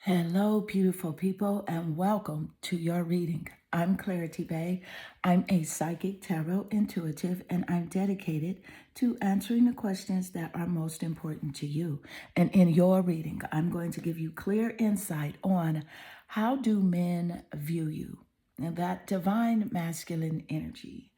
Hello, beautiful people, and welcome to your reading. I'm Clarity Bay. I'm a psychic tarot intuitive, and I'm dedicated to answering the questions that are most important to you. And in your reading, I'm going to give you clear insight on how do men view you and that divine masculine energy.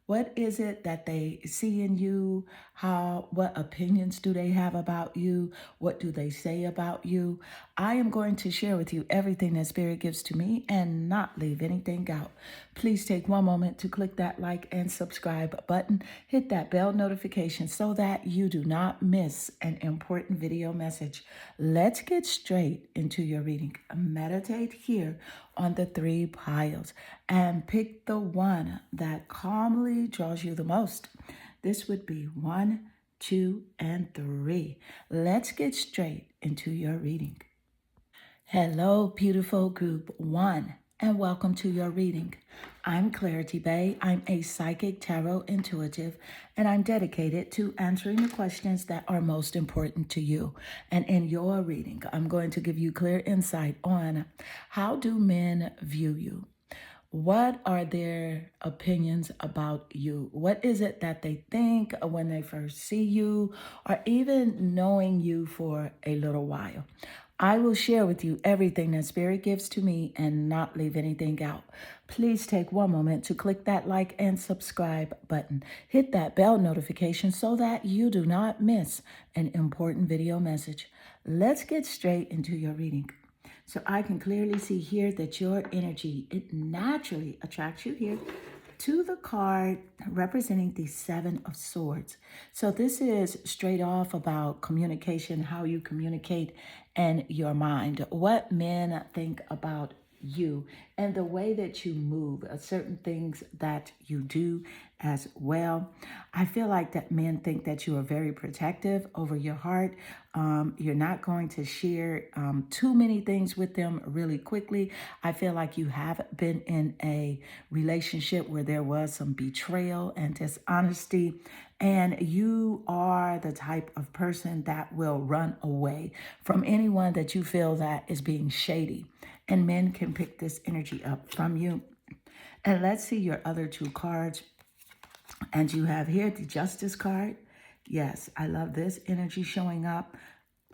What is it that they see in you? What opinions do they have about you? What do they say about you? I am going to share with you everything that Spirit gives to me and not leave anything out. Please take one moment to click that like and subscribe button. Hit that bell notification so that you do not miss an important video message. Let's get straight into your reading. Meditate here on the three piles and pick the one that calmly draws you the most. This would be 1, 2, and 3. Let's get straight into your reading. Hello, beautiful group 1, and welcome to your reading. I'm Clarity Bay. I'm a psychic tarot intuitive, and I'm dedicated to answering the questions that are most important to you. And in your reading, I'm going to give you clear insight on how do men view you? What are their opinions about you? What is it that they think when they first see you, or even knowing you for a little while? I will share with you everything that Spirit gives to me and not leave anything out. Please take one moment to click that like and subscribe button. Hit that bell notification so that you do not miss an important video message. Let's get straight into your reading. So I can clearly see here that your energy, it naturally attracts you here to the card representing the Seven of Swords. So this is straight off about communication, how you communicate, and your mind. What men think about you and the way that you move, certain things that you do as well. I feel like that men think that you are very protective over your heart. You're not going to share too many things with them really quickly. I feel like you have been in a relationship where there was some betrayal and dishonesty, and you are the type of person that will run away from anyone that you feel that is being shady. And men can pick this energy up from you. And let's see your other two cards. And you have here the Justice card. Yes, I love this energy showing up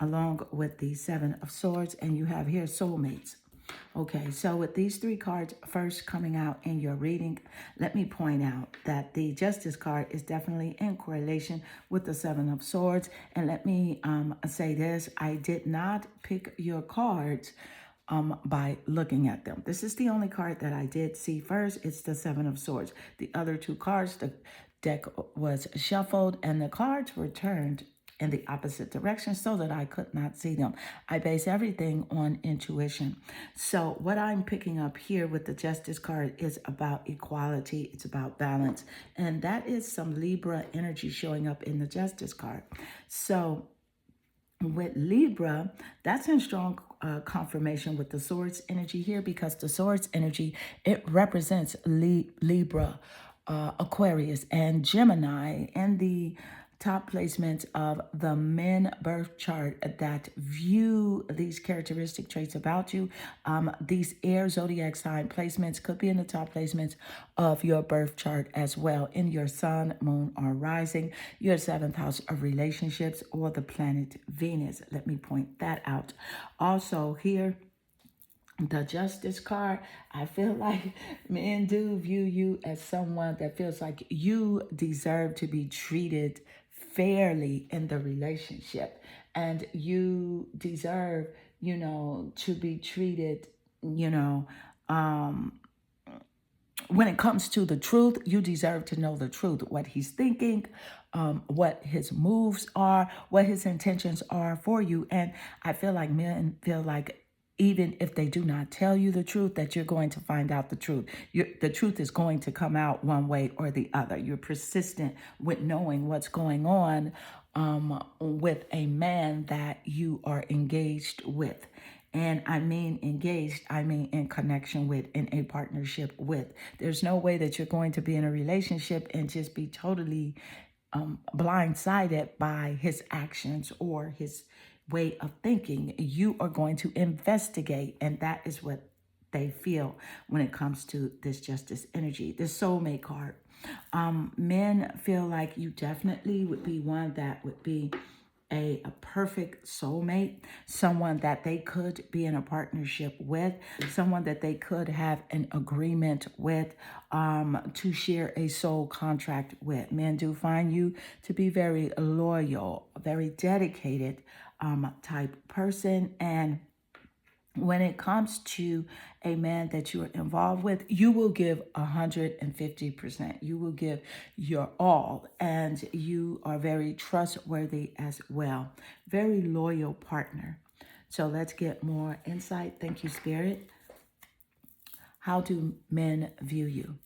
along with the Seven of Swords. And you have here soulmates. Okay, so with these three cards first coming out in your reading, let me point out that the Justice card is definitely in correlation with the Seven of Swords. And let me say this, I did not pick your cards by looking at them. This is the only card that I did see first. It's the Seven of Swords. The other two cards, the deck was shuffled and the cards were turned in the opposite direction so that I could not see them. I base everything on intuition. So what I'm picking up here with the Justice card is about equality. It's about balance. And that is some Libra energy showing up in the Justice card. So with Libra, that's in strong confirmation with the Swords energy here, because the Swords energy, it represents Libra, Aquarius, and Gemini, and the top placements of the men birth chart that view these characteristic traits about you. These air zodiac sign placements could be in the top placements of your birth chart as well, in your sun, moon, or rising, your seventh house of relationships, or the planet Venus. Let me point that out. Also here, the Justice card, I feel like men do view you as someone that feels like you deserve to be treated fairly in the relationship, and you deserve, to be treated, when it comes to the truth, you deserve to know the truth, what he's thinking, what his moves are, what his intentions are for you. And I feel like men feel like even if they do not tell you the truth, that you're going to find out the truth. The truth is going to come out one way or the other. You're persistent with knowing what's going on with a man that you are engaged with. And I mean engaged, I mean in connection with, in a partnership with. There's no way that you're going to be in a relationship and just be totally blindsided by his actions or way of thinking. You are going to investigate, and that is what they feel when it comes to this justice energy. The soulmate card. Men feel like you definitely would be one that would be a perfect soulmate, someone that they could be in a partnership with, someone that they could have an agreement with, to share a soul contract with. Men do find you to be very loyal, very dedicated type person. And when it comes to a man that you're involved with, you will give 150%. You will give your all, and you are very trustworthy as well. Very loyal partner. So let's get more insight. Thank you, Spirit. How do men view you?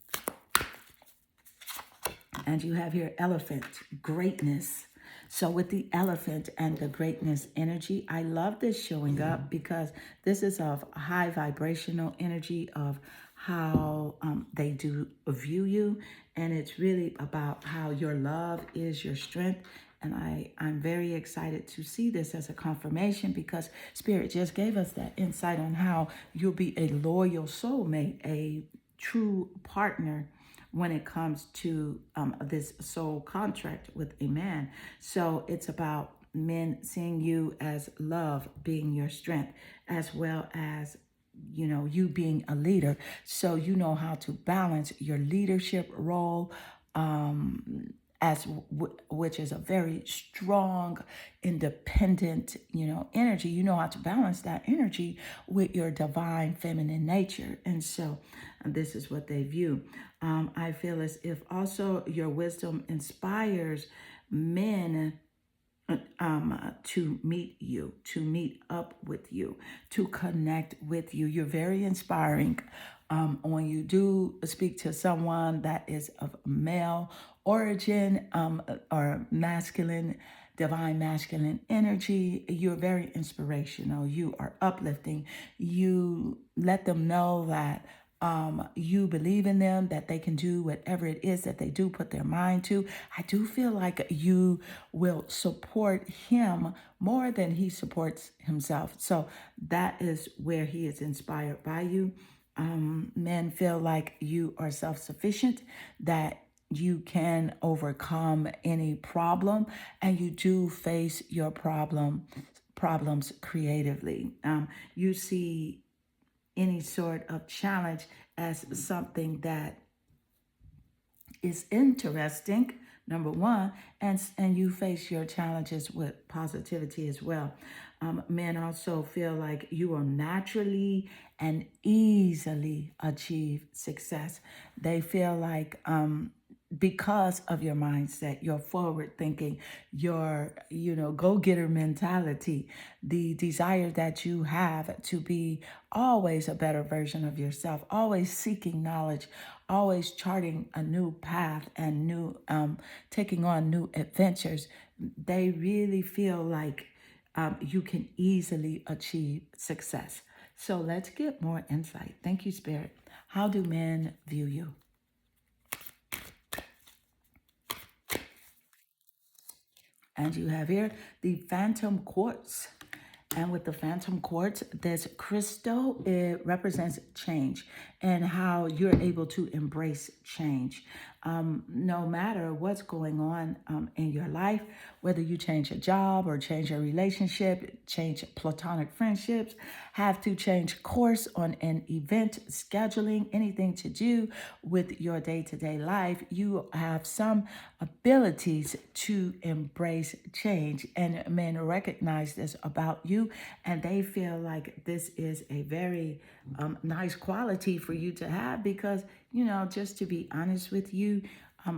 And you have here elephant, greatness. So with the elephant and the greatness energy, I love this showing up because this is of high vibrational energy of how they do view you. And it's really about how your love is your strength. And I'm very excited to see this as a confirmation because Spirit just gave us that insight on how you'll be a loyal soulmate, a true partner when it comes to this soul contract with a man. So it's about men seeing you as love being your strength, as well as you being a leader. So you know how to balance your leadership role, which is a very strong, independent, energy. You know how to balance that energy with your divine feminine nature. And so this is what they view. I feel as if also your wisdom inspires men to meet you, to meet up with you, to connect with you. You're very inspiring. When you do speak to someone that is of male origin or masculine, divine masculine energy, you're very inspirational. You are uplifting. You let them know that you believe in them, that they can do whatever it is that they do put their mind to. I do feel like you will support him more than he supports himself. So that is where he is inspired by you. Men feel like you are self-sufficient, that you can overcome any problem, and you do face your problems creatively. You see any sort of challenge as something that is interesting, number one, and you face your challenges with positivity as well. Men also feel like you will naturally and easily achieve success. They feel like because of your mindset, your forward thinking, your, go-getter mentality, the desire that you have to be always a better version of yourself, always seeking knowledge, always charting a new path and new, taking on new adventures. They really feel like you can easily achieve success. So let's get more insight. Thank you, Spirit. How do men view you? And you have here the phantom quartz. And with the phantom quartz, this crystal, it represents change and how you're able to embrace change. No matter what's going on in your life, whether you change a job or change a relationship, change platonic friendships, have to change course on an event, scheduling, anything to do with your day-to-day life, you have some abilities to embrace change. And men recognize this about you, and they feel like this is a very nice quality for you to have because, just to be honest with you,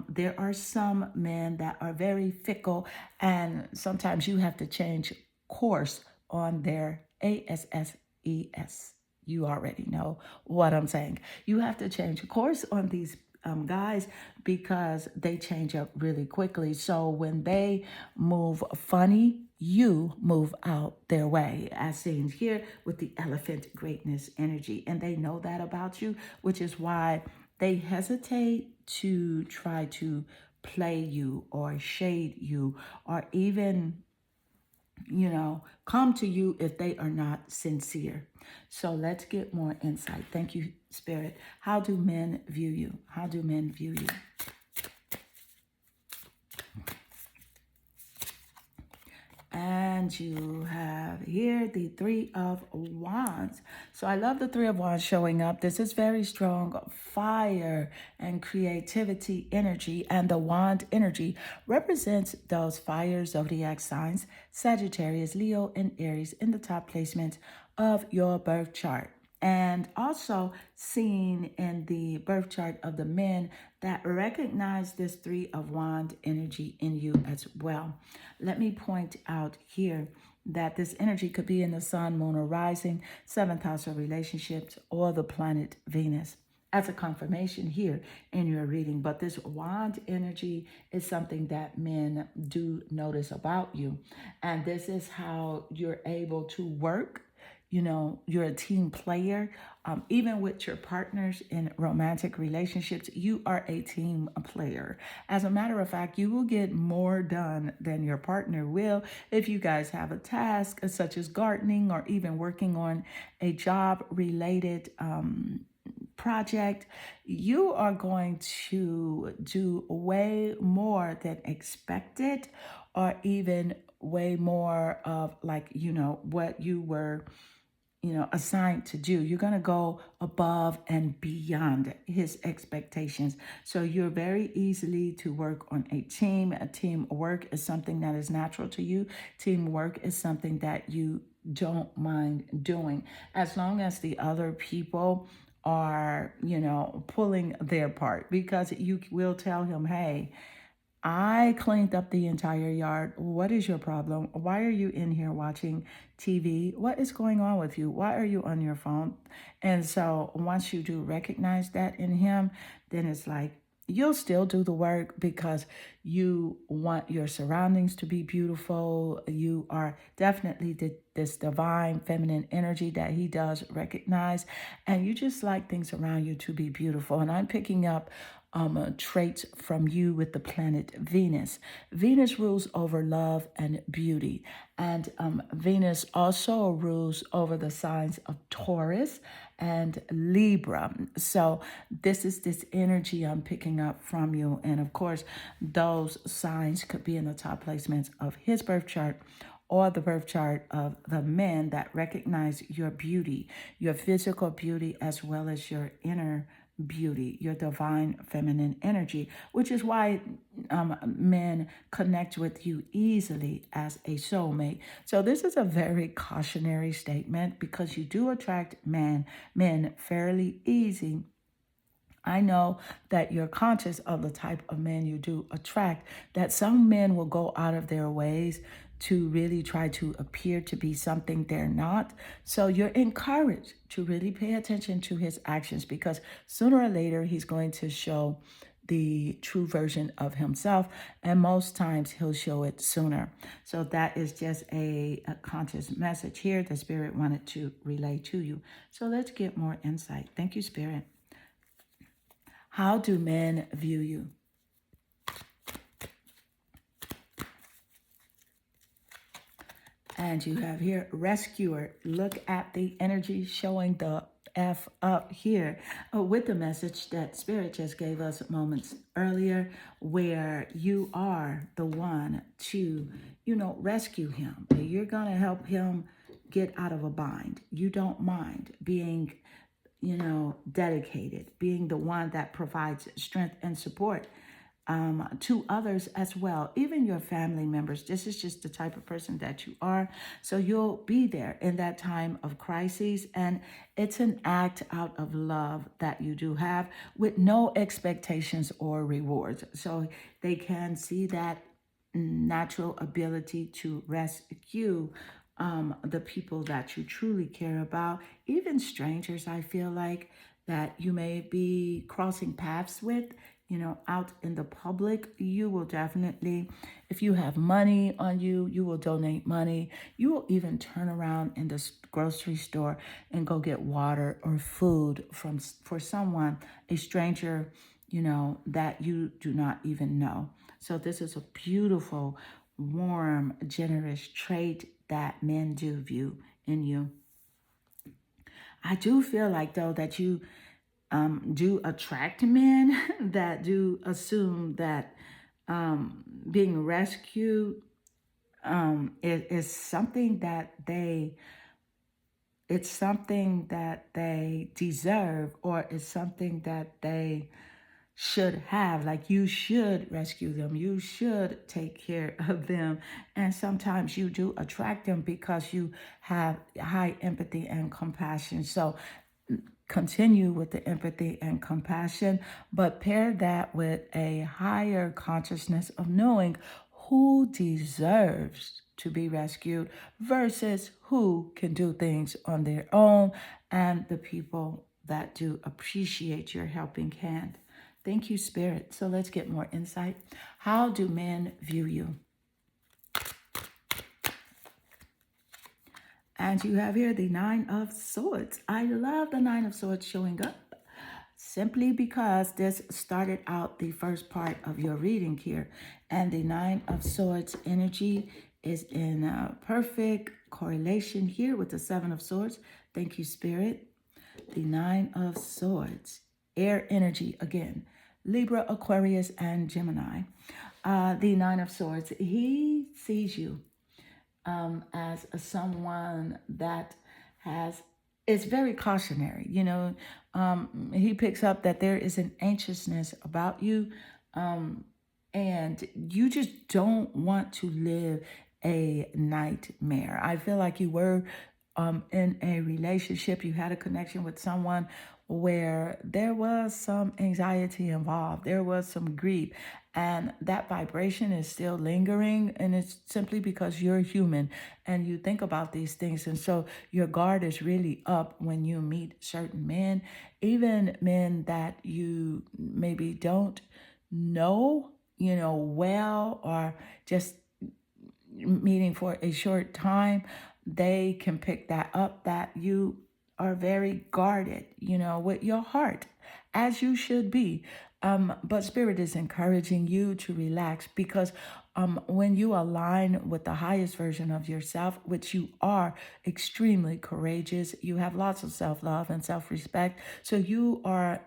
there are some men that are very fickle, and sometimes you have to change course on their ASSES. You already know what I'm saying. You have to change course on these guys because they change up really quickly. So when they move funny, you move out their way, as seen here with the elephant greatness energy. And they know that about you, which is why they hesitate to try to play you or shade you or even come to you if they are not sincere. So let's get more insight. Thank you, Spirit. How do men view you? How do men view you? And you have here the Three of Wands. So I love the Three of Wands showing up. This is very strong fire and creativity energy. And the wand energy represents those fire zodiac signs, Sagittarius, Leo, and Aries in the top placements of your birth chart. And also seen in the birth chart of the men that recognize this Three of Wand energy in you as well. Let me point out here that this energy could be in the sun, moon, or rising, seventh house of relationships, or the planet Venus as a confirmation here in your reading. But this wand energy is something that men do notice about you. And this is how you're able to work. You're a team player. Even with your partners in romantic relationships, you are a team player. As a matter of fact, you will get more done than your partner will if you guys have a task such as gardening or even working on a job related project. You are going to do way more than expected, or even way more of what you were assigned to do. You're going to go above and beyond his expectations. So you're very easily to work on a team. A teamwork is something that is natural to you. Teamwork is something that you don't mind doing, as long as the other people are, pulling their part, because you will tell him, hey, I cleaned up the entire yard. What is your problem? Why are you in here watching TV? What is going on with you? Why are you on your phone? And so once you do recognize that in him, then it's like you'll still do the work because you want your surroundings to be beautiful. You are definitely this divine feminine energy that he does recognize. And you just like things around you to be beautiful. And I'm picking up traits from you with the planet Venus. Venus rules over love and beauty. And Venus also rules over the signs of Taurus and Libra. So this is this energy I'm picking up from you. And of course, those signs could be in the top placements of his birth chart or the birth chart of the men that recognize your beauty, your physical beauty, as well as your inner beauty, your divine feminine energy, which is why men connect with you easily as a soulmate. So this is a very cautionary statement because you do attract men fairly easy. I know that you're conscious of the type of men you do attract, that some men will go out of their ways to really try to appear to be something they're not. So you're encouraged to really pay attention to his actions, because sooner or later he's going to show the true version of himself, and most times he'll show it sooner. So that is just a conscious message here the Spirit wanted to relay to you. So let's get more insight. Thank you, Spirit. How do men view you? And you have here rescuer. Look at the energy showing the F up here with the message that Spirit just gave us moments earlier, where you are the one to, rescue him. You're going to help him get out of a bind. You don't mind being, dedicated, being the one that provides strength and support to others as well, even your family members. This is just the type of person that you are. So you'll be there in that time of crises. And it's an act out of love that you do have with no expectations or rewards. So they can see that natural ability to rescue the people that you truly care about, even strangers, I feel like, that you may be crossing paths with, out in the public. You will definitely, if you have money on you, you will donate money. You will even turn around in the grocery store and go get water or food for someone, a stranger, that you do not even know. So this is a beautiful warm, generous trait that men do view in you. I do feel like, though, that you do attract men that do assume that being rescued is something that it's something that they deserve, or it's something that they should have. Like, you should rescue them, you should take care of them. And sometimes you do attract them because you have high empathy and compassion. So continue with the empathy and compassion, but pair that with a higher consciousness of knowing who deserves to be rescued versus who can do things on their own, and the people that do appreciate your helping hand. Thank you, Spirit. So let's get more insight. How do men view you? And you have here the Nine of Swords. I love the Nine of Swords showing up simply because this started out the first part of your reading here. And the Nine of Swords energy is in a perfect correlation here with the Seven of Swords. Thank you, Spirit. The Nine of Swords, air energy again. Libra, Aquarius, and Gemini. The Nine of Swords, he sees you as someone that is very cautionary. He picks up that there is an anxiousness about you, and you just don't want to live a nightmare. I feel like you were in a relationship, you had a connection with someone where there was some anxiety involved, there was some grief, and that vibration is still lingering. And it's simply because you're human and you think about these things. And so your guard is really up when you meet certain men, even men that you maybe don't know, well, or just meeting for a short time. They can pick that up, that you are very guarded, with your heart, as you should be. But Spirit is encouraging you to relax, because when you align with the highest version of yourself, which you are extremely courageous, you have lots of self-love and self-respect. So you are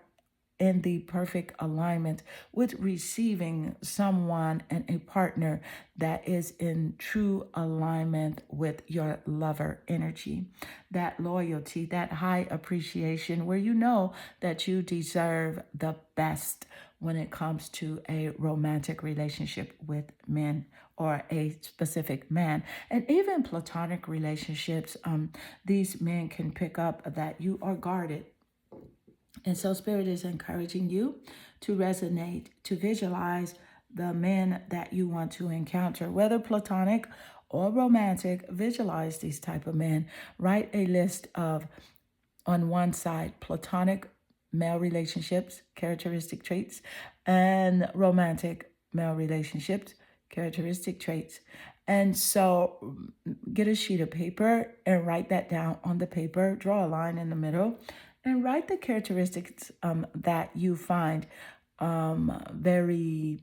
in the perfect alignment with receiving someone and a partner that is in true alignment with your lover energy, that loyalty, that high appreciation, where you know that you deserve the best when it comes to a romantic relationship with men, or a specific man. And even platonic relationships, these men can pick up that you are guarded. And so Spirit is encouraging you to resonate, to visualize the men that you want to encounter, whether platonic or romantic. Visualize these type of men. Write a list of, on one side, platonic male relationships, characteristic traits, and romantic male relationships, characteristic traits. And so get a sheet of paper and write that down on the paper. Draw a line in the middle and write the characteristics that you find very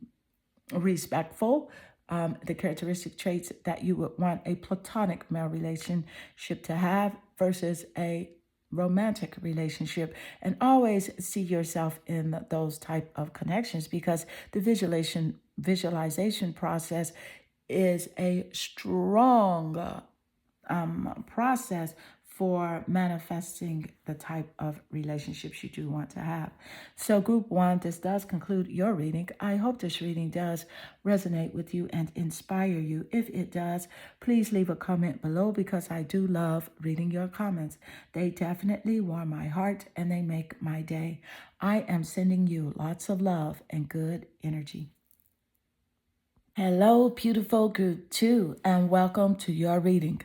respectful, the characteristic traits that you would want a platonic male relationship to have versus a romantic relationship. And always see yourself in those type of connections, because the visualization process is a strong process for manifesting the type of relationships you do want to have. So group one, this does conclude your reading. I hope this reading does resonate with you and inspire you. If it does, please leave a comment below, because I do love reading your comments. They definitely warm my heart and they make my day. I am sending you lots of love and good energy. Hello, beautiful group two, and welcome to your reading.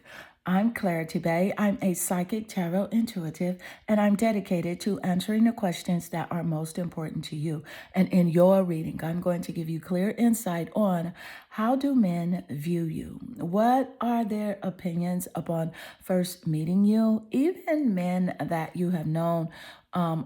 I'm Clarity Bay. I'm a psychic tarot intuitive, and I'm dedicated to answering the questions that are most important to you. And in your reading, I'm going to give you clear insight on How do men view you? What are their opinions upon first meeting you? Even men that you have known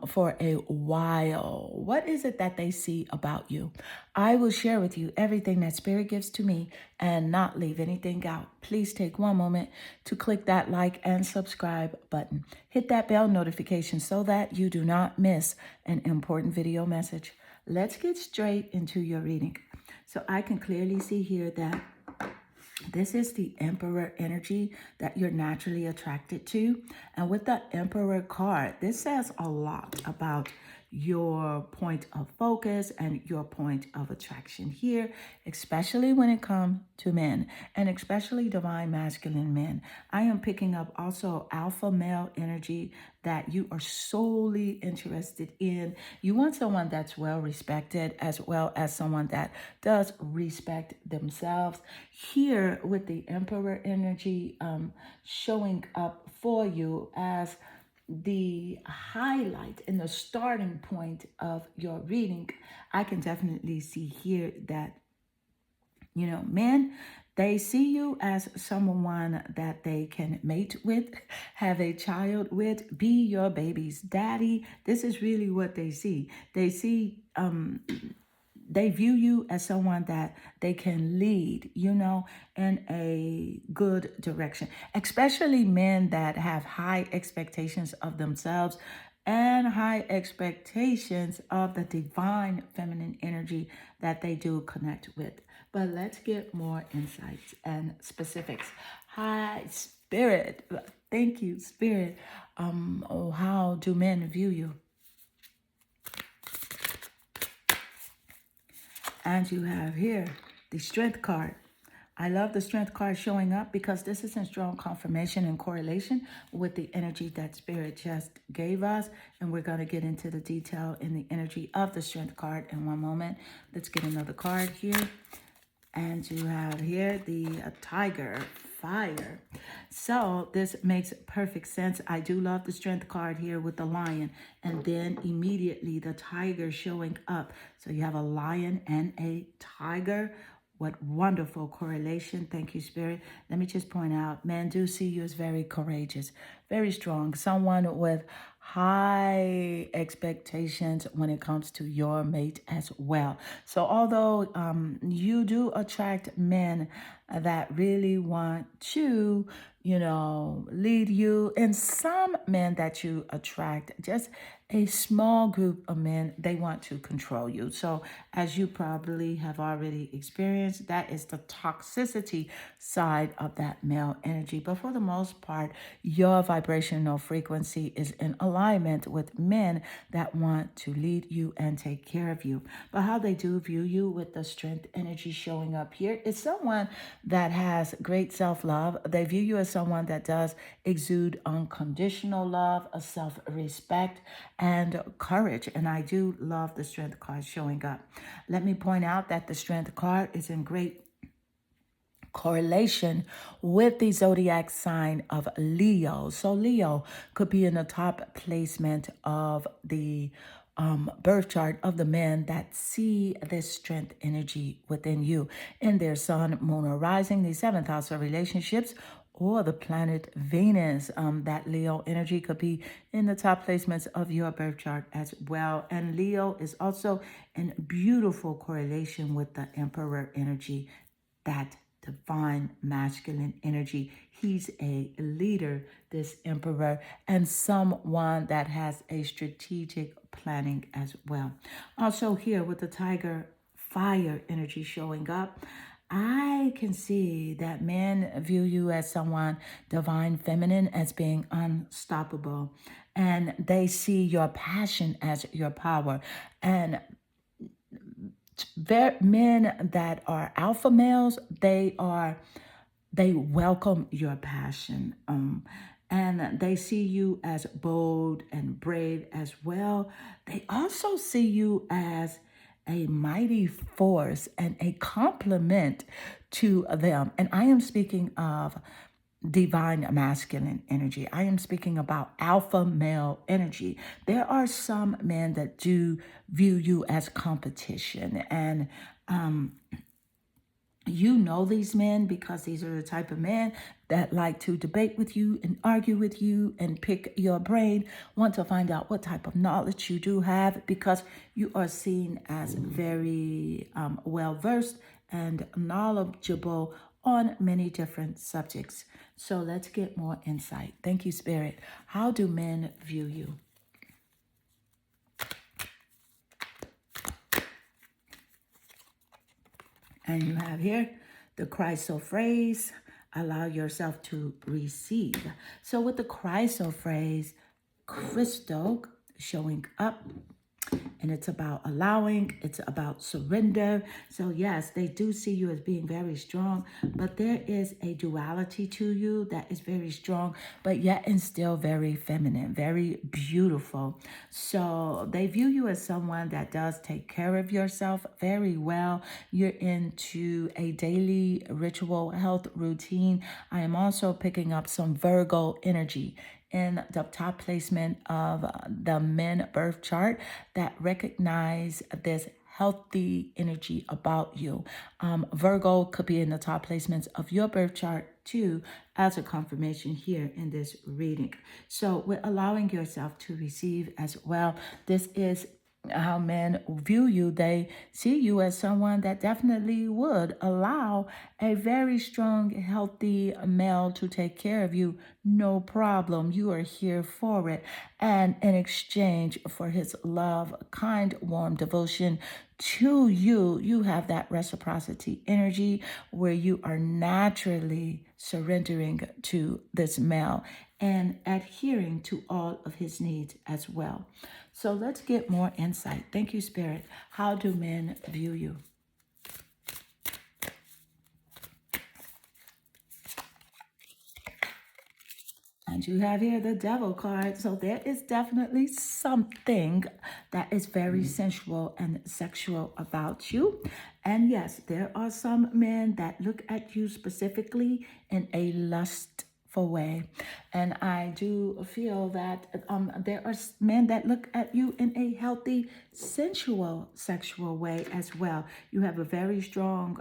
for a while. What is it that they see about you? I will share with you everything that Spirit gives to me and not leave anything out. Please take one moment to click that like and subscribe button. Hit that bell notification so that you do not miss an important video message. Let's get straight into your reading. So I can clearly see here that this is the Emperor energy that you're naturally attracted to. And with the Emperor card, this says a lot about your point of focus and your point of attraction here, especially when it comes to men and especially divine masculine men. I am picking up also alpha male energy that you are solely interested in. You want someone that's well respected as well as someone that does respect themselves. Here with the Emperor energy showing up for you as the highlight and the starting point of your reading, I can definitely see here that, men, they see you as someone that they can mate with, have a child with, be your baby's daddy. This is really what they see. They view you as someone that they can lead, in a good direction, especially men that have high expectations of themselves and high expectations of the divine feminine energy that they do connect with. But let's get more insights and specifics. Hi, Spirit. Thank you, Spirit. How do men view you? And you have here the Strength card. I love the Strength card showing up because this is in strong confirmation and correlation with the energy that Spirit just gave us. And we're going to get into the detail in the energy of the Strength card in one moment. Let's get another card here. And you have here the Tiger, fire. So this makes perfect sense. I do love the Strength card here with the lion. And then immediately the tiger showing up. So you have a lion and a tiger. What wonderful correlation. Thank you, Spirit. Let me just point out, men do see you as very courageous, very strong, someone with high expectations when it comes to your mate as well. So although you do attract men that really want to, lead you, and some men that you attract, just a small group of men, they want to control you. So as you probably have already experienced, that is the toxicity side of that male energy. But for the most part, your vibrational frequency is in alignment with men that want to lead you and take care of you. But how they do view you with the Strength energy showing up here is someone that has great self-love. They view you as someone that does exude unconditional love, a self-respect, and courage. And I do love the Strength card showing up. Let me point out that the Strength card is in great correlation with the zodiac sign of Leo. So Leo could be in the top placement of the birth chart of the men that see this Strength energy within you in their sun, moon, or rising, the seventh house of relationships, or the planet Venus. That Leo energy could be in the top placements of your birth chart as well. And Leo is also in beautiful correlation with the Emperor energy, that divine masculine energy. He's a leader, this Emperor, and someone that has a strategic planning as well. Also here with the Tiger, fire energy showing up, I can see that men view you as someone divine feminine, as being unstoppable. And they see your passion as your power. And men that are alpha males, they welcome your passion. And they see you as bold and brave as well. They also see you as a mighty force and a complement to them. And I am speaking of divine masculine energy. I am speaking about alpha male energy. There are some men that do view you as competition, and You know these men because these are the type of men that like to debate with you and argue with you and pick your brain, want to find out what type of knowledge you do have because you are seen as very well versed and knowledgeable on many different subjects. So let's get more insight. Thank you, Spirit. How do men view you? And you have here the Christo phrase, allow yourself to receive. So with the Christo phrase, Christo showing up, and it's about allowing, it's about surrender. So yes, they do see you as being very strong, but there is a duality to you that is very strong, but yet and still very feminine, very beautiful. So they view you as someone that does take care of yourself very well. You're into a daily ritual health routine. I am also picking up some Virgo energy in the top placement of the men birth chart that recognize this healthy energy about you. Virgo could be in the top placements of your birth chart too, as a confirmation here in this reading. So with allowing yourself to receive as well, this is how men view you. They see you as someone that definitely would allow a very strong, healthy male to take care of you. No problem. You are here for it. And in exchange for his love, kind, warm devotion to you, you have that reciprocity energy where you are naturally surrendering to this male and adhering to all of his needs as well. So let's get more insight. Thank you, Spirit. How do men view you? And you have here the devil card. So there is definitely something that is very sensual and sexual about you. And yes, there are some men that look at you specifically in a lustful way. And I do feel that there are men that look at you in a healthy, sensual, sexual way as well. You have a very strong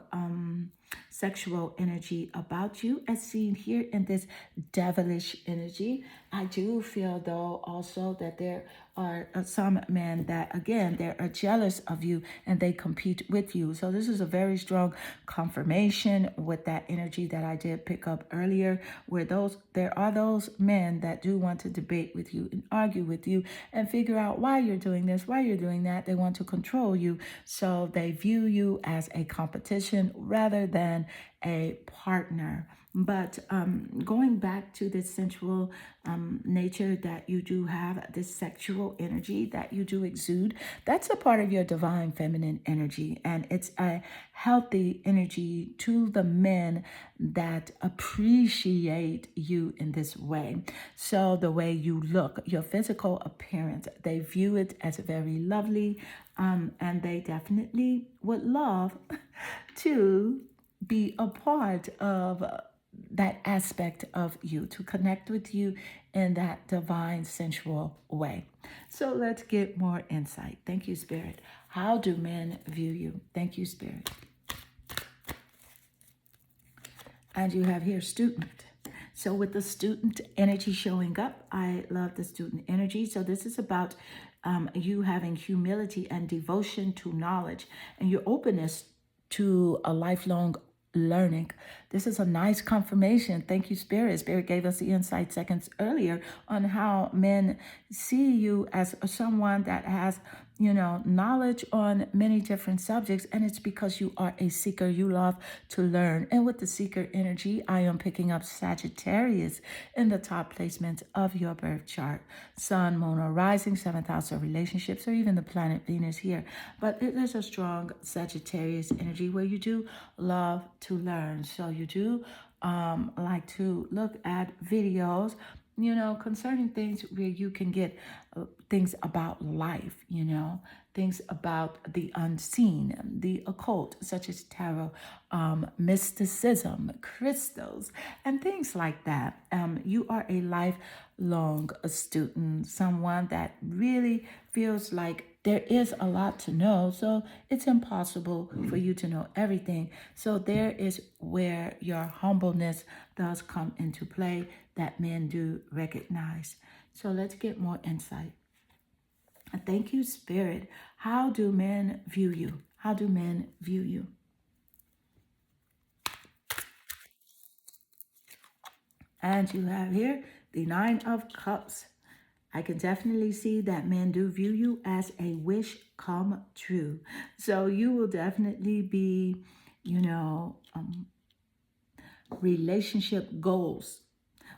sexual energy about you as seen here in this devilish energy. I do feel though also that there are some men that again they are jealous of you and they compete with you. So this is a very strong confirmation with that energy that I did pick up earlier, where there are those men that do want to debate with you and argue with you and figure out why you're doing this, why you're doing that. They want to control you. So they view you as a competition rather than a partner. But going back to this sensual nature that you do have, this sexual energy that you do exude, that's a part of your divine feminine energy. And it's a healthy energy to the men that appreciate you in this way. So the way you look, your physical appearance, they view it as very lovely. And they definitely would love to be a part of that aspect of you, to connect with you in that divine, sensual way. So let's get more insight. Thank you, Spirit. How do men view you? Thank you, Spirit. And you have here student. So with the student energy showing up, I love the student energy. So this is about you having humility and devotion to knowledge and your openness to a lifelong learning. This is a nice confirmation. Thank you, Spirit. Spirit gave us the insight seconds earlier on how men see you as someone that has, knowledge on many different subjects. And it's because you are a seeker. You love to learn. And with the seeker energy, I am picking up Sagittarius in the top placement of your birth chart. Sun, moon, or rising, seventh house of relationships, or even the planet Venus here. But it is a strong Sagittarius energy where you do love to learn. So you do like to look at videos, concerning things where you can get things about life, things about the unseen, the occult, such as tarot, mysticism, crystals, and things like that. You are a lifelong student, someone that really feels like there is a lot to know, so it's impossible for you to know everything. So there is where your humbleness does come into play that men do recognize. So let's get more insight. Thank you, Spirit. How do men view you? How do men view you? And you have here the Nine of Cups. I can definitely see that men do view you as a wish come true. So you will definitely be, you know, relationship goals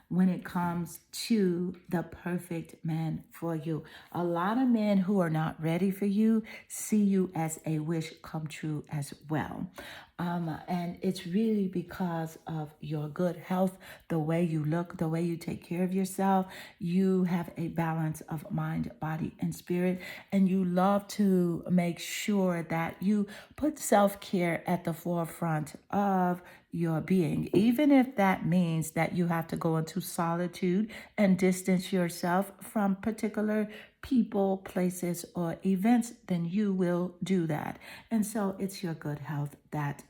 when it comes to the perfect man for you. A lot of men who are not ready for you see you as a wish come true as well. And it's really because of your good health, the way you look, the way you take care of yourself. You have a balance of mind, body, and spirit. And you love to make sure that you put self-care at the forefront of your being, even if that means that you have to go into solitude and distance yourself from particular people, places, or events, then you will do that. And so it's your good health that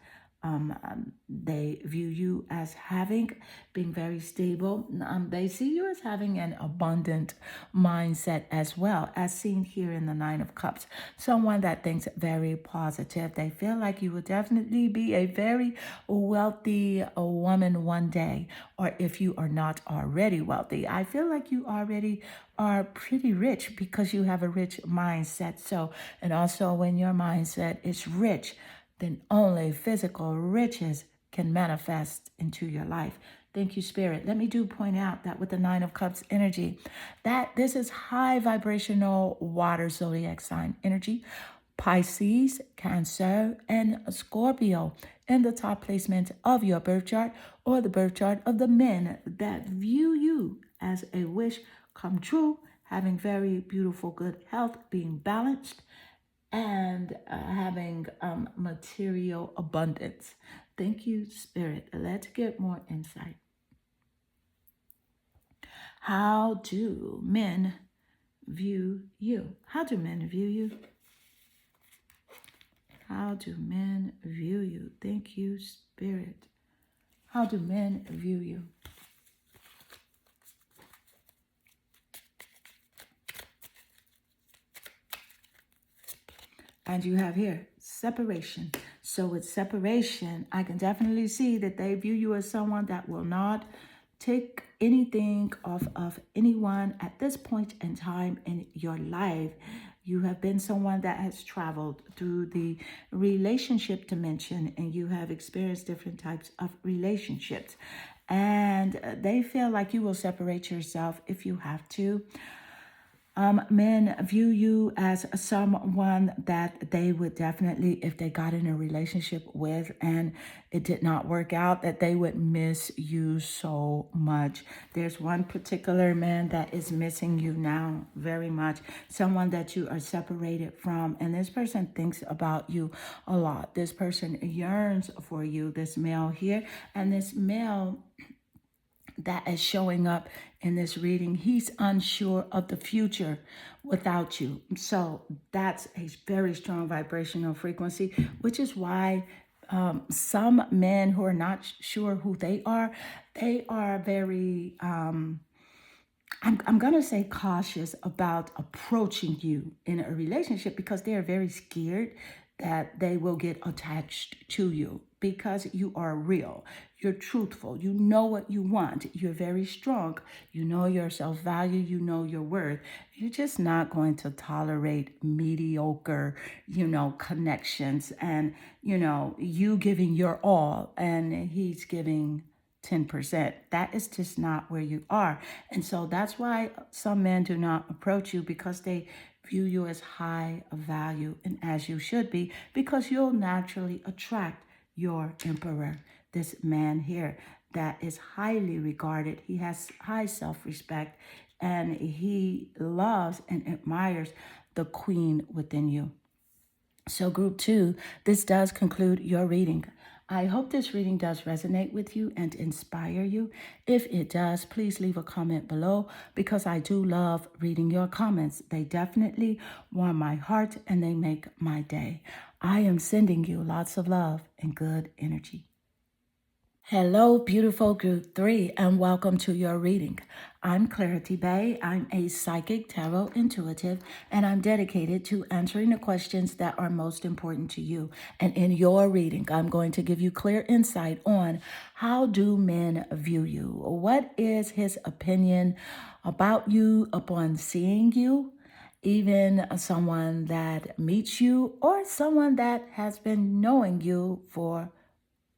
they view you as having, being very stable. They see you as having an abundant mindset as well, as seen here in the Nine of Cups. Someone that thinks very positive. They feel like you will definitely be a very wealthy woman one day, or if you are not already wealthy, I feel like you already are pretty rich because you have a rich mindset. So, and also when your mindset is rich, then only physical riches can manifest into your life. Thank you, Spirit. Let me point out that with the Nine of Cups energy, that this is high vibrational water zodiac sign energy. Pisces, Cancer, and Scorpio in the top placement of your birth chart or the birth chart of the men that view you as a wish come true, having very beautiful good health, being balanced, and having material abundance. Thank you, Spirit. Let's get more insight. How do men view you? How do men view you? How do men view you? Thank you, Spirit. How do men view you? And you have here separation. So with separation, I can definitely see that they view you as someone that will not take anything off of anyone at this point in time in your life. You have been someone that has traveled through the relationship dimension and you have experienced different types of relationships. And they feel like you will separate yourself if you have to. Men view you as someone that they would definitely, if they got in a relationship with and it did not work out, that they would miss you so much. There's one particular man that is missing you now very much, someone that you are separated from, and this person thinks about you a lot. This person yearns for you, this male here, and this male that is showing up in this reading, he's unsure of the future without you. So that's a very strong vibrational frequency, which is why some men who are not sure who they are very I'm going to say cautious about approaching you in a relationship because they are very scared that they will get attached to you because you are real. You're truthful. You know what you want. You're very strong. You know your self-value. You know your worth. You're just not going to tolerate mediocre, connections and, you giving your all and he's giving 10%. That is just not where you are. And so that's why some men do not approach you because they view you as high value and as you should be because you'll naturally attract your emperor, this man here that is highly regarded. He has high self-respect and he loves and admires the queen within you. So group 2, this does conclude your reading. I hope this reading does resonate with you and inspire you. If it does, please leave a comment below because I do love reading your comments. They definitely warm my heart and they make my day. I am sending you lots of love and good energy. Hello, beautiful group 3, and welcome to your reading. I'm Clarity Bay. I'm a psychic tarot intuitive, and I'm dedicated to answering the questions that are most important to you. And in your reading, I'm going to give you clear insight on how do men view you? What is his opinion about you upon seeing you? Even someone that meets you or someone that has been knowing you for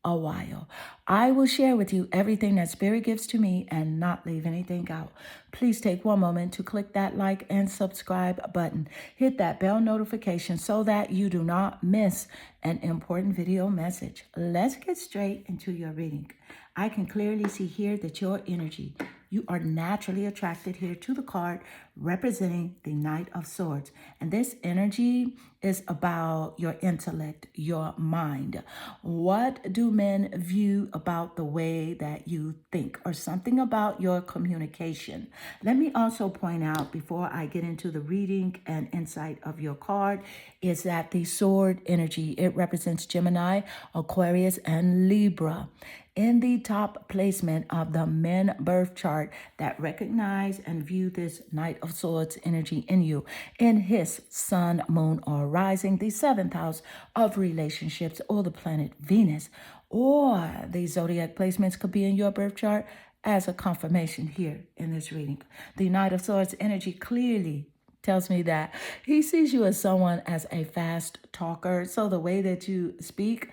a while. I will share with you everything that Spirit gives to me and not leave anything out. Please take one moment to click that like and subscribe button. Hit that bell notification so that you do not miss an important video message. Let's get straight into your reading. I can clearly see here that your energy, you are naturally attracted here to the card representing the Knight of Swords. And this energy is about your intellect, your mind. What do men view about the way that you think or something about your communication? Let me also point out before I get into the reading and insight of your card is that the sword energy, it represents Gemini, Aquarius, and Libra. In the top placement of the men birth chart that recognize and view this Knight of Swords energy in you, in his sun, moon, or rising, the 7th house of relationships, or the planet Venus, or the zodiac placements could be in your birth chart as a confirmation here in this reading. The Knight of Swords energy clearly tells me that he sees you as someone as a fast talker. So the way that you speak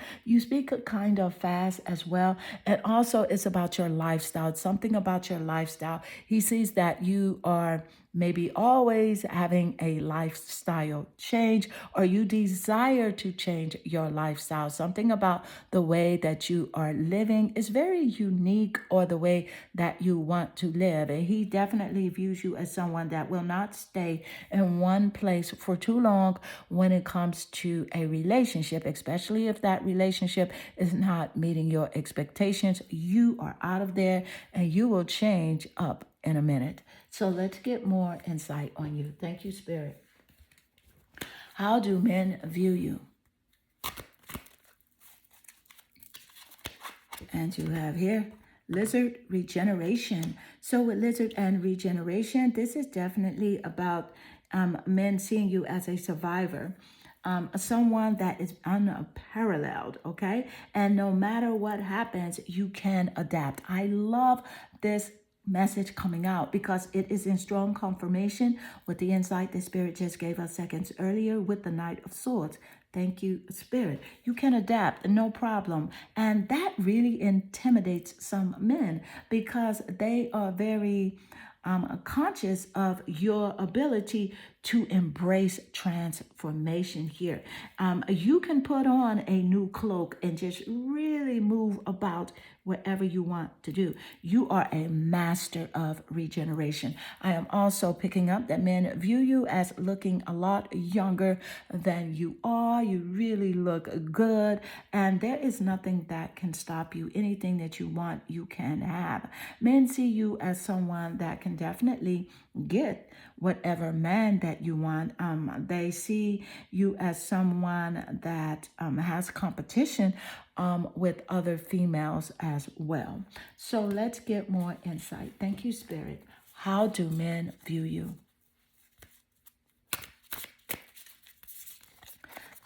kind of fast as well. And also it's about your lifestyle. It's something about your lifestyle. He sees that you are maybe always having a lifestyle change, or you desire to change your lifestyle. Something about the way that you are living is very unique, or the way that you want to live. And he definitely views you as someone that will not stay in one place for too long when it comes to a relationship, especially if that relationship is not meeting your expectations. You are out of there and you will change up in a minute. So let's get more insight on you. Thank you, Spirit. How do men view you? And you have here lizard regeneration. So with lizard and regeneration, this is definitely about men seeing you as a survivor. Someone that is unparalleled, okay? And no matter what happens, you can adapt. I love this message coming out because it is in strong confirmation with the insight the Spirit just gave us seconds earlier with the Knight of Swords. Thank you, Spirit. You can adapt, no problem. And that really intimidates some men because they are very conscious of your ability to embrace transformation here. You can put on a new cloak and just really move about wherever you want to do. You are a master of regeneration. I am also picking up that men view you as looking a lot younger than you are. You really look good, and there is nothing that can stop you. Anything that you want, you can have. Men see you as someone that can definitely get whatever man that you want. They see you as someone that has competition with other females as well. So let's get more insight. Thank you, Spirit. How do men view you?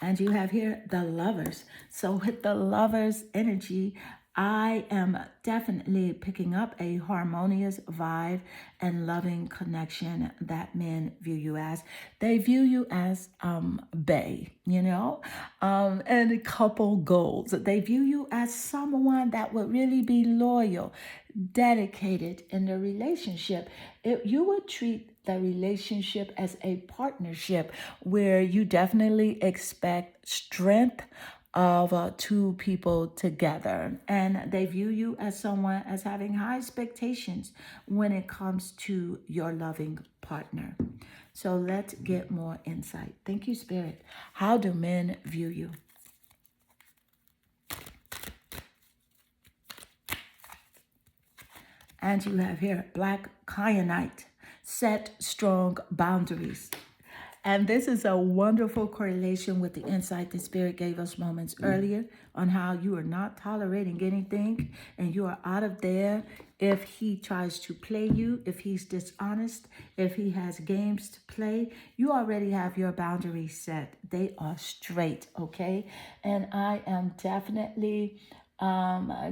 And you have here the Lovers. So with the Lovers energy, I am definitely picking up a harmonious vibe and loving connection that men view you as. They view you as bae, and a couple goals. They view you as someone that would really be loyal, dedicated in the relationship. You would treat the relationship as a partnership where you definitely expect strength of two people together, and they view you as someone as having high expectations when it comes to your loving partner. So let's get more insight. Thank you, Spirit. How do men view you? And you have here black kyanite. Set strong boundaries. And this is a wonderful correlation with the insight the Spirit gave us moments earlier on how you are not tolerating anything and you are out of there if he tries to play you, if he's dishonest, if he has games to play. You already have your boundaries set. They are straight, okay? And I am definitely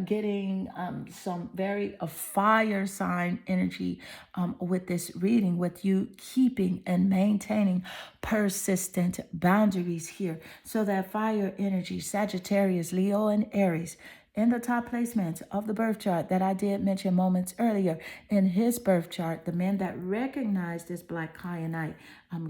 getting some very fire sign energy with this reading, with you keeping and maintaining persistent boundaries here. So that fire energy, Sagittarius, Leo, and Aries, in the top placements of the birth chart that I did mention moments earlier, in his birth chart, the men that recognize this black kyanite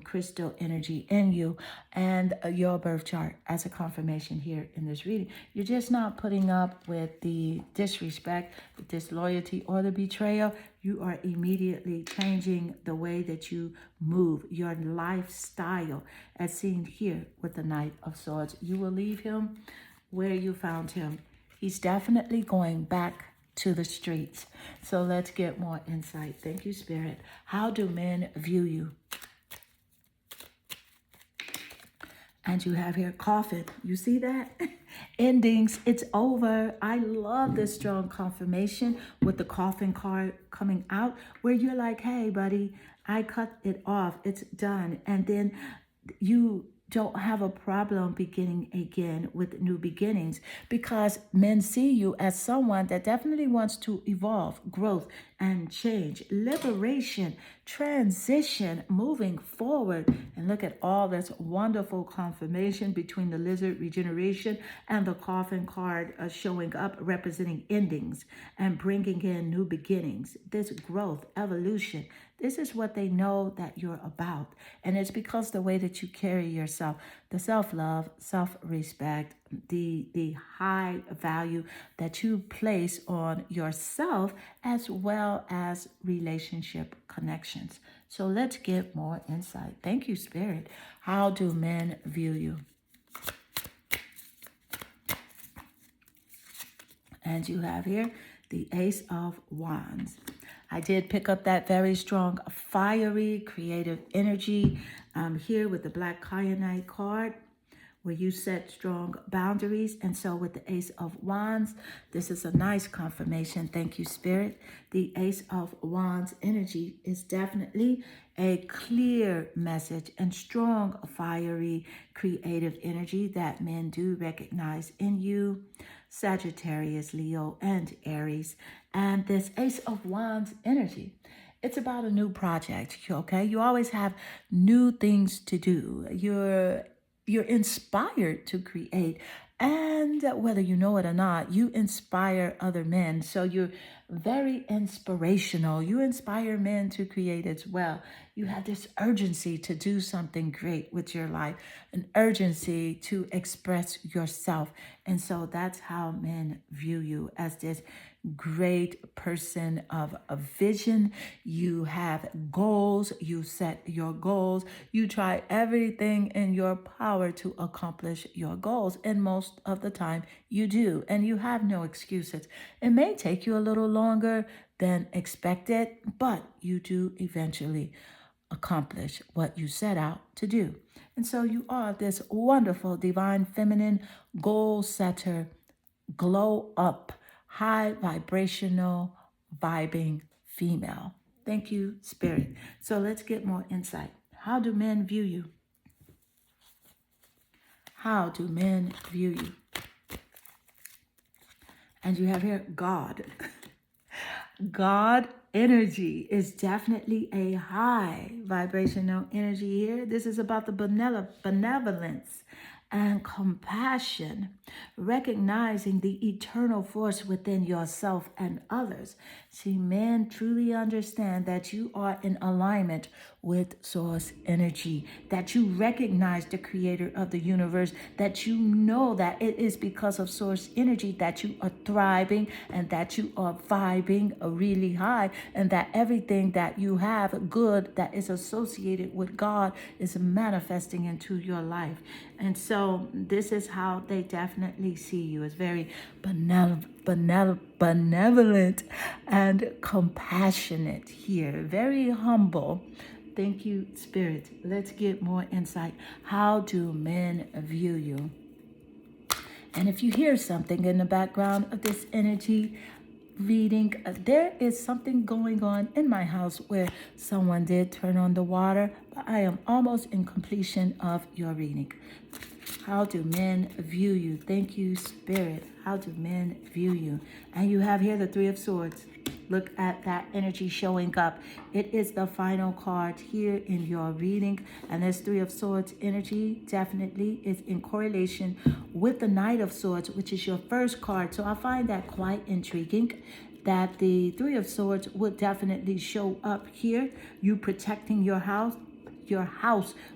crystal energy in you and your birth chart as a confirmation here in this reading. You're just not putting up with the disrespect, the disloyalty, or the betrayal. You are immediately changing the way that you move, your lifestyle, as seen here with the Knight of Swords. You will leave him where you found him. He's definitely going back to the streets. So let's get more insight. Thank you, Spirit. How do men view you? And you have here coffin. You see that? Endings. It's over. I love this strong confirmation with the coffin card coming out where you're like, hey, buddy, I cut it off. It's done. And then you don't have a problem beginning again with new beginnings because men see you as someone that definitely wants to evolve, growth, and change, liberation, transition, moving forward. And look at all this wonderful confirmation between the lizard regeneration and the coffin card showing up representing endings and bringing in new beginnings. This growth, evolution, this is what they know that you're about. And it's because the way that you carry yourself, the self-love, self-respect, the high value that you place on yourself as well as relationship connections. So let's get more insight. Thank you, Spirit. How do men view you? And you have here the Ace of Wands. I did pick up that very strong, fiery, creative energy here with the black kyanite card, where you set strong boundaries. And so with the Ace of Wands, this is a nice confirmation. Thank you, Spirit. The Ace of Wands energy is definitely a clear message and strong, fiery, creative energy that men do recognize in you. Sagittarius, Leo, and Aries. And this Ace of Wands energy, it's about a new project, okay? You always have new things to do. You're inspired to create. And whether you know it or not, you inspire other men. So you're very inspirational. You inspire men to create as well. You have this urgency to do something great with your life, an urgency to express yourself. And so that's how men view you, as this great person of a vision. You have goals. You set your goals. You try everything in your power to accomplish your goals. And most of the time you do. And you have no excuses. It may take you a little longer than expected, but you do eventually accomplish what you set out to do. And so you are this wonderful divine feminine goal setter, glow up, high vibrational, vibing female. Thank you, Spirit. So let's get more insight. How do men view you? How do men view you? And you have here God. God energy is definitely a high vibrational energy here. This is about the benevolence and compassion, recognizing the eternal force within yourself and others. See, men truly understand that you are in alignment with source energy, that you recognize the creator of the universe, that you know that it is because of source energy that you are thriving and that you are vibing really high, and that everything that you have good that is associated with God is manifesting into your life. And so this is how they definitely see you as very benevolent and compassionate here, very humble. Thank you, Spirit. Let's get more insight. How do men view you? And if you hear something in the background of this energy reading, there is something going on in my house where someone did turn on the water, but I am almost in completion of your reading. How do men view you? Thank you, Spirit. How do men view you? And you have here the Three of Swords. Look at that energy showing up. It is the final card here in your reading. And this Three of Swords energy definitely is in correlation with the Knight of Swords, which is your first card. So I find that quite intriguing, that the Three of Swords would definitely show up here. You protecting your house,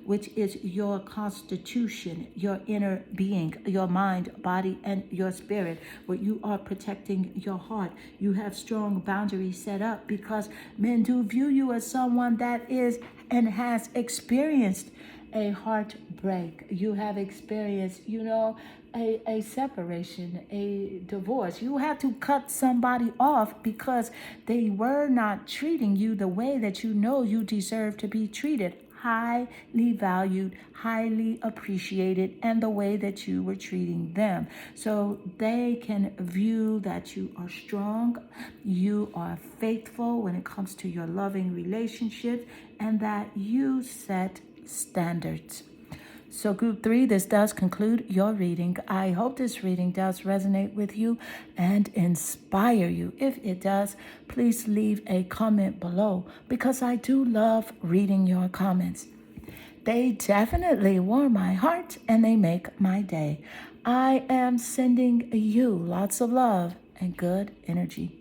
which is your constitution, your inner being, your mind, body, and your spirit, where you are protecting your heart. You have strong boundaries set up because men do view you as someone that is and has experienced a heartbreak. You have experienced, a separation, a divorce. You have to cut somebody off because they were not treating you the way that you know you deserve to be treated. Highly valued, highly appreciated, and the way that you were treating them. So they can view that you are strong, you are faithful when it comes to your loving relationships, and that you set standards. So group 3, this does conclude your reading. I hope this reading does resonate with you and inspire you. If it does, please leave a comment below because I do love reading your comments. They definitely warm my heart and they make my day. I am sending you lots of love and good energy.